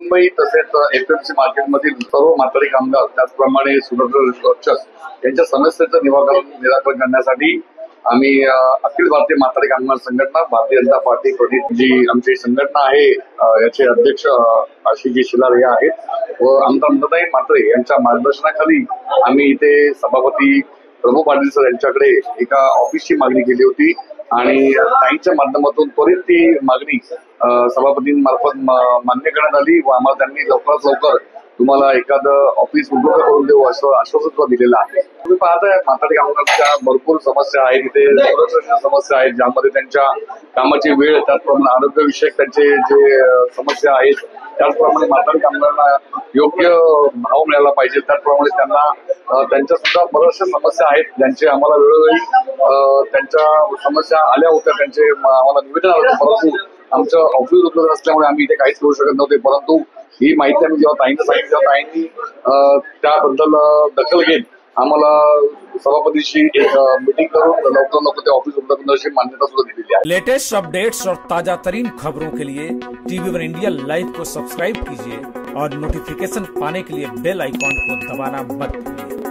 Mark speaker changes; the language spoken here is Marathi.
Speaker 1: मुंबई तसेच एपीएमसी मार्केटमधील सर्व म्हातारी कामगार त्याचप्रमाणे सुरक्षा यांच्या समस्येचं निराकरण करण्यासाठी आम्ही अखिल भारतीय म्हातारी कामगार संघटना भारतीय जनता पार्टी प्रदीप जी आमची संघटना आहे याचे अध्यक्ष आशिषजी शिलार हे आहेत व आमदार नंदताई म्हात्रे यांच्या मार्गदर्शनाखाली आम्ही इथे सभापती प्रभू पाटील सर यांच्याकडे एका ऑफिसची मागणी केली होती आणि ताईंच्या माध्यमातून त्वरित ती मागणी सभापतींमार्फत मान्य करण्यात आली व आम्हाला त्यांनी लवकरात लवकर तुम्हाला एखादं ऑफिस उपलब्ध करून देऊ असं आश्वासन दिलेलं आहे. तुम्ही पाहताय म्हातारी कामगारांच्या भरपूर समस्या आहेत, इथे सुरक्षेच्या समस्या आहेत ज्यामध्ये त्यांच्या कामाची वेळ त्याचप्रमाणे आरोग्यविषयक त्यांचे जे समस्या आहेत त्याचप्रमाणे म्हातारी कामगारांना योग्य भाव मिळाला पाहिजे त्याचप्रमाणे त्यांना त्यांच्या सुद्धा बऱ्याचशा समस्या आहेत ज्यांचे आम्हाला वेळोवेळी त्यांच्या समस्या आल्या होत्या त्यांचे आम्हाला निवेदन आलं होतं परंतु आमचं ऑफिस उपलब्ध नसल्यामुळे आम्ही इथे काहीच करू शकत नव्हते. परंतु ही माहिती आम्ही जेव्हा ताईंना सांगितली तेव्हा ताईंनी त्याबद्दल दखल घेत आम्हाला सभापतीशी एक मीटिंग करून लवकर ते ऑफिस उपलब्ध करण्याची मान्यता सुद्धा दिलेली आहे.
Speaker 2: लेटेस्ट अपडेट्स और ताजा तरीन खबरों के लिए टीवी वन इंडिया लाइव को सब्सक्राइब कीजिए और नोटिफिकेशन पाने के लिए बेल आइकॉन को दबाना मत भूलिए.